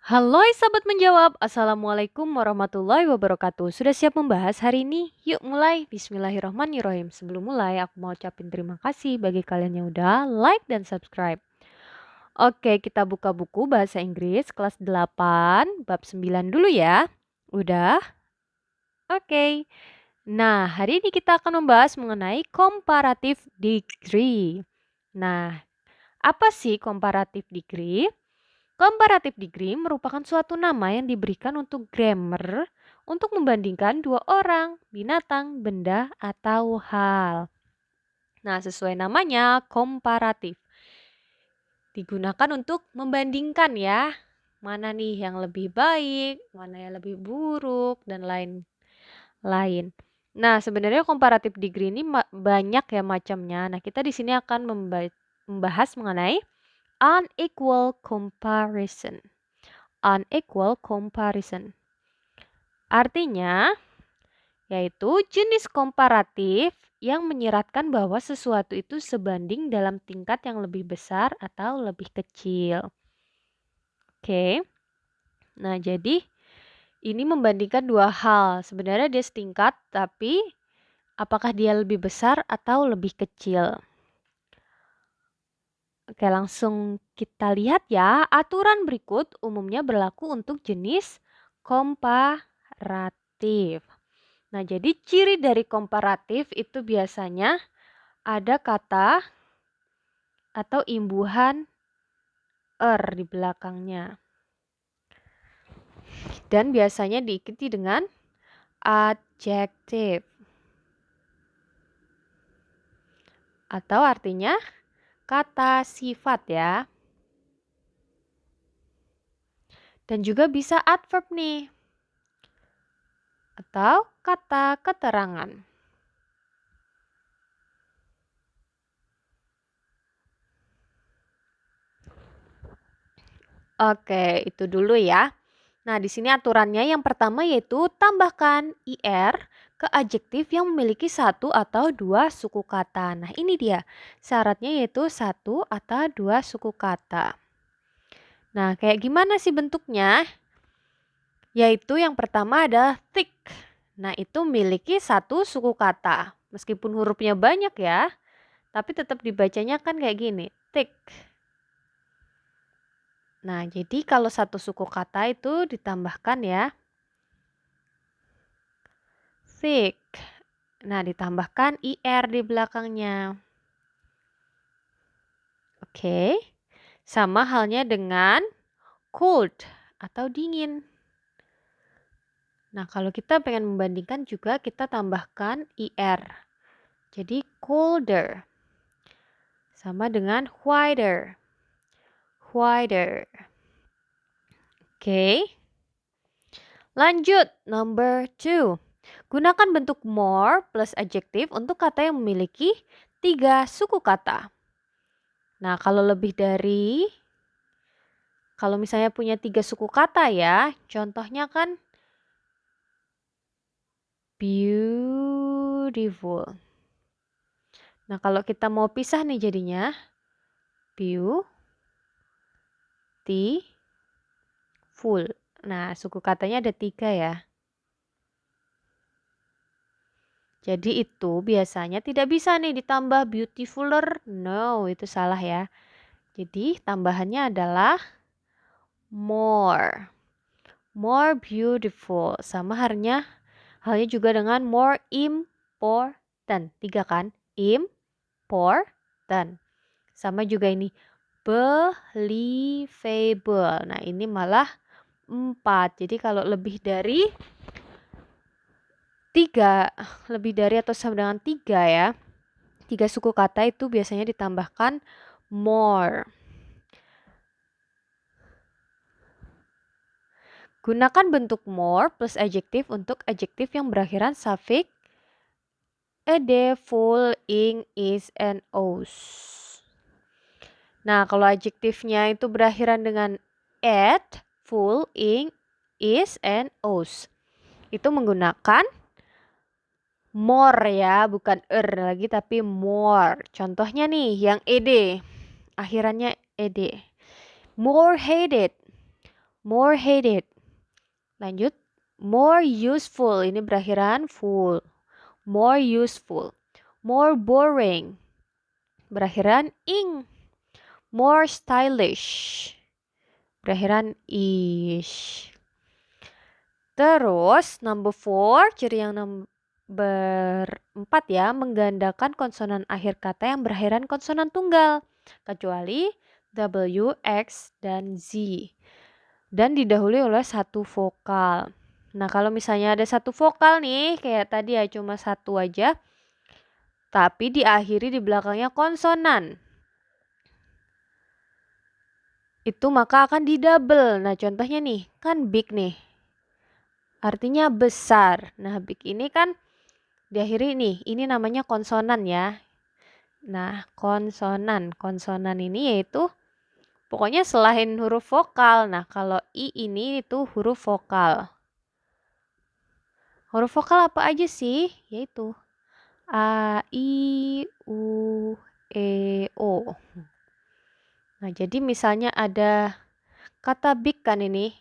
Halo sahabat menjawab, Assalamualaikum warahmatullahi wabarakatuh. Sudah siap membahas hari ini? Yuk mulai. Bismillahirrohmanirrohim. Sebelum mulai, aku mau ucapin terima kasih bagi kalian yang udah like dan subscribe. Oke, kita buka buku bahasa Inggris kelas 8, bab 9 dulu ya. Udah? Oke. Nah, hari ini kita akan membahas mengenai comparative degree. Nah, apa sih comparative degree? Comparative degree merupakan suatu nama yang diberikan untuk grammar untuk membandingkan dua orang, binatang, benda, atau hal. Nah, sesuai namanya, komparatif. Digunakan untuk membandingkan ya, mana nih yang lebih baik, mana yang lebih buruk, dan lain-lain. Nah, sebenarnya comparative degree ini banyak ya macamnya. Nah, kita di sini akan membahas mengenai unequal comparison. Unequal comparison. Artinya, yaitu jenis komparatif yang menyiratkan bahwa sesuatu itu sebanding dalam tingkat yang lebih besar atau lebih kecil. Oke. Nah, jadi ini membandingkan dua hal. Sebenarnya dia setingkat, tapi apakah dia lebih besar atau lebih kecil? Oke, langsung kita lihat ya. Aturan berikut umumnya berlaku untuk jenis komparatif. Nah, jadi ciri dari komparatif itu biasanya ada kata atau imbuhan di belakangnya. Dan biasanya diikuti dengan adjektif. Atau artinya kata sifat ya. Dan juga bisa adverb nih. Atau kata keterangan. Oke, itu dulu ya. Nah, di sini aturannya yang pertama yaitu tambahkan IR ke adjektif yang memiliki satu atau dua suku kata. Nah, ini dia. Syaratnya yaitu satu atau dua suku kata. Nah, kayak gimana sih bentuknya? Yaitu yang pertama ada thick. Nah, itu memiliki satu suku kata. Meskipun hurufnya banyak ya, tapi tetap dibacanya kan kayak gini, thick. Nah, jadi kalau satu suku kata itu ditambahkan ya, thick. Nah, ditambahkan IR di belakangnya. Oke. Sama halnya dengan cold atau dingin. Nah, kalau kita pengen membandingkan juga kita tambahkan IR. Jadi colder. Sama dengan whiter. Whiter. Oke. Lanjut, number 2. Gunakan bentuk more plus adjektif untuk kata yang memiliki 3 suku kata. Nah, kalau misalnya punya 3 suku kata ya, contohnya kan beautiful. Nah, kalau kita mau pisah nih jadinya beautiful. Nah, suku katanya ada 3 ya. Jadi itu biasanya tidak bisa nih ditambah beautifuler. No, itu salah ya. Jadi tambahannya adalah more. More beautiful. Sama halnya juga dengan more important. 3 kan? Important. Sama juga ini believable. Nah, ini malah 4. Jadi kalau lebih dari atau sama dengan 3 ya. 3 suku kata itu biasanya ditambahkan more. Gunakan bentuk more plus adjektif untuk adjektif yang berakhiran suffix ed, full, ing, is, and os. Nah, kalau adjektifnya itu berakhiran dengan ed, full, ing, is, and os. Itu menggunakan more ya, bukan lagi tapi more. Contohnya nih yang ed, akhirannya ed. More hated, more hated. Lanjut, more useful, ini berakhiran full. More useful. More boring, berakhiran ing. More stylish, berakhiran ish. Terus number 4, ciri yang number 4 ya, menggandakan konsonan akhir kata yang berakhiran konsonan tunggal, kecuali W, X, dan Z. Dan didahului oleh satu vokal. Nah, kalau misalnya ada satu vokal nih, kayak tadi ya cuma satu aja, tapi diakhiri di belakangnya konsonan, itu maka akan didouble. Nah, contohnya nih, kan big nih. Artinya besar. Nah, big ini kan diakhiri nih, ini namanya konsonan ya. Nah, konsonan. Konsonan ini yaitu pokoknya selain huruf vokal. Nah, kalau I ini itu huruf vokal. Huruf vokal apa aja sih? Yaitu A, I, U, E, O. Nah, jadi misalnya ada kata big kan ini.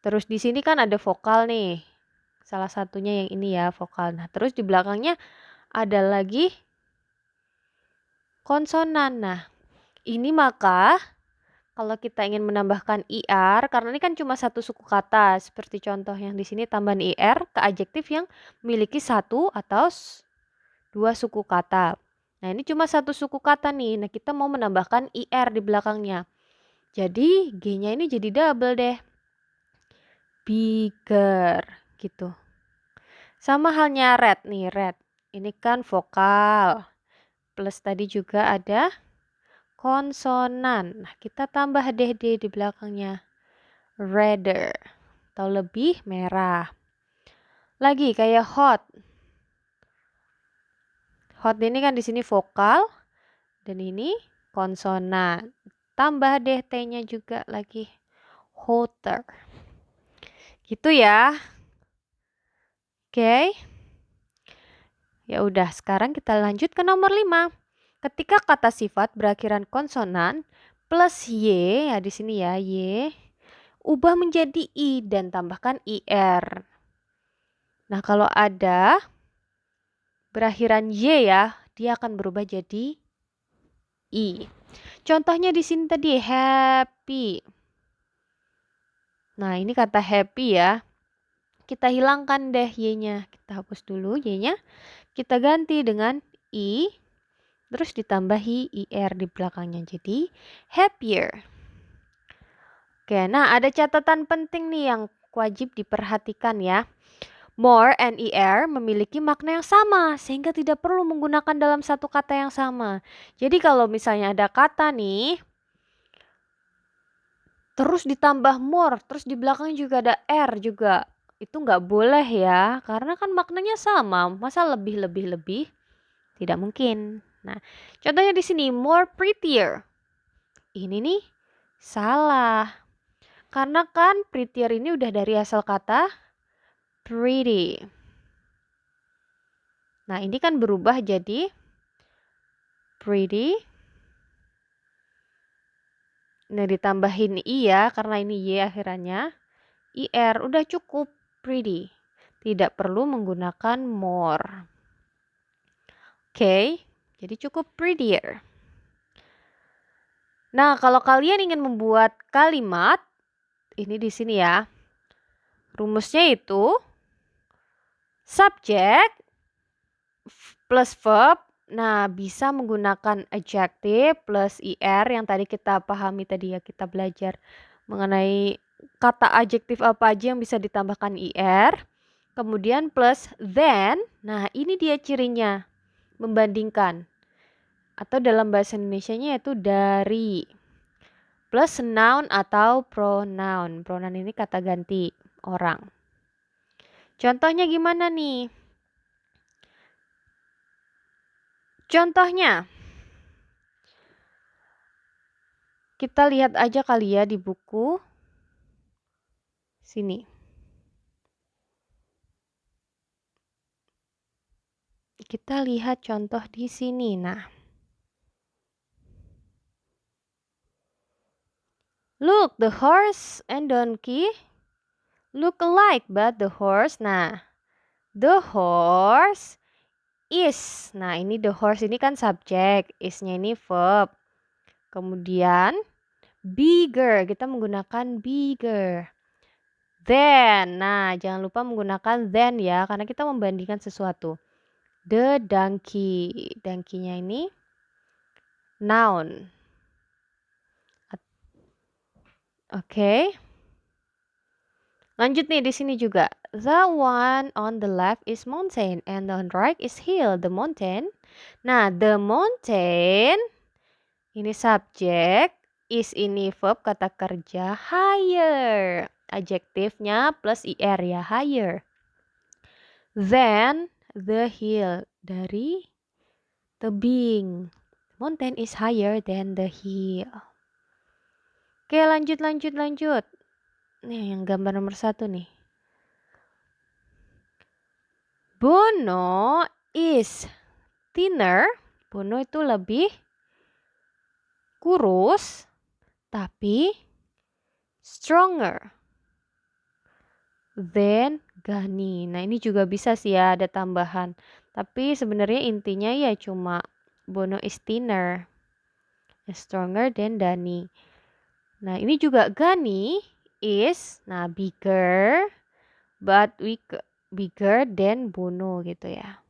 Terus di sini kan ada vokal nih. Salah satunya yang ini ya, vokal. Nah, terus di belakangnya ada lagi konsonan. Nah, ini maka kalau kita ingin menambahkan IR, karena ini kan cuma satu suku kata, seperti contoh yang di sini tambahan IR ke adjektif yang memiliki satu atau dua suku kata. Nah, ini cuma satu suku kata nih. Nah, kita mau menambahkan IR di belakangnya. Jadi, G-nya ini jadi double deh. Bigger, gitu. Sama halnya red nih, red. Ini kan vokal. Plus tadi juga ada konsonan. Nah, kita tambah deh D di belakangnya. Redder, atau lebih merah. Lagi kayak hot. Hot ini kan di sini vokal dan ini konsonan. Tambah deh T-nya juga lagi. Hotter. Gitu ya. Oke. Ya udah, sekarang kita lanjut ke nomor 5. Ketika kata sifat berakhiran konsonan plus Y, ya di sini ya, Y, ubah menjadi I dan tambahkan IR. Nah, kalau ada berakhiran Y ya, dia akan berubah jadi I. Contohnya di sini tadi happy. Nah, ini kata happy ya. Kita hilangkan deh Y-nya. Kita hapus dulu Y-nya. Kita ganti dengan I. Terus ditambahi IR di belakangnya. Jadi happier. Oke, nah ada catatan penting nih yang wajib diperhatikan ya. More and IR memiliki makna yang sama, sehingga tidak perlu menggunakan dalam satu kata yang sama. Jadi kalau misalnya ada kata nih, terus ditambah more, terus di belakangnya juga ada R juga. Itu nggak boleh ya, karena kan maknanya sama. Masa lebih? Tidak mungkin. Nah, contohnya di sini, more prettier. Ini nih, salah. Karena kan prettier ini udah dari asal kata pretty. Nah, ini kan berubah jadi pretty. Nah, ditambahin I ya, karena ini Y akhirannya. IR, udah cukup pretty. Tidak perlu menggunakan more. Oke, jadi cukup prettier. Nah, kalau kalian ingin membuat kalimat, ini di sini ya. Rumusnya itu subject plus verb. Nah, bisa menggunakan adjective plus IR yang tadi kita pahami tadi ya, kita belajar mengenai kata adjektif apa aja yang bisa ditambahkan IR. Kemudian plus then. Nah, ini dia cirinya. Membandingkan. Atau dalam bahasa Indonesianya yaitu dari. Plus noun atau pronoun. Pronoun ini kata ganti orang. Contohnya gimana nih? Contohnya, kita lihat aja kali ya di buku sini. Kita lihat contoh di sini. Nah, Look, the horse and donkey look alike, but the horse. Nah, the horse is. Nah, ini the horse ini kan subjek, is-nya ini verb. Kemudian bigger, kita menggunakan bigger. Then, nah jangan lupa menggunakan then ya, karena kita membandingkan sesuatu. The donkey, donkey-nya ini noun. Oke. Lanjut nih di sini juga. The one on the left is mountain and on right is hill. The mountain. Nah, the mountain ini subjek, is ini verb kata kerja, higher. Adjektifnya plus ir ya, higher. Then the hill, dari tebing. Mountain is higher than the hill. Oke, lanjut. Nih yang gambar nomor 1 nih. Bono is thinner. Bono itu lebih kurus, tapi stronger than Gani. Nah ini juga bisa sih ya ada tambahan. Tapi sebenarnya intinya ya cuma Bono is thinner, stronger than Dani. Nah ini juga Gani is, nah bigger, but bigger than Bono gitu ya.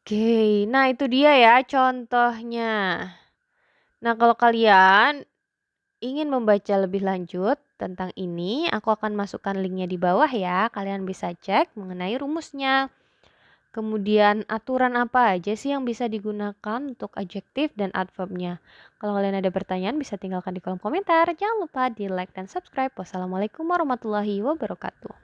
Oke, nah itu dia ya contohnya. Nah kalau kalian ingin membaca lebih lanjut tentang ini, aku akan masukkan linknya di bawah ya. Kalian bisa cek mengenai rumusnya. Kemudian aturan apa aja sih yang bisa digunakan untuk adjektif dan adverbnya. Kalau kalian ada pertanyaan bisa tinggalkan di kolom komentar. Jangan lupa di like dan subscribe. Wassalamualaikum warahmatullahi wabarakatuh.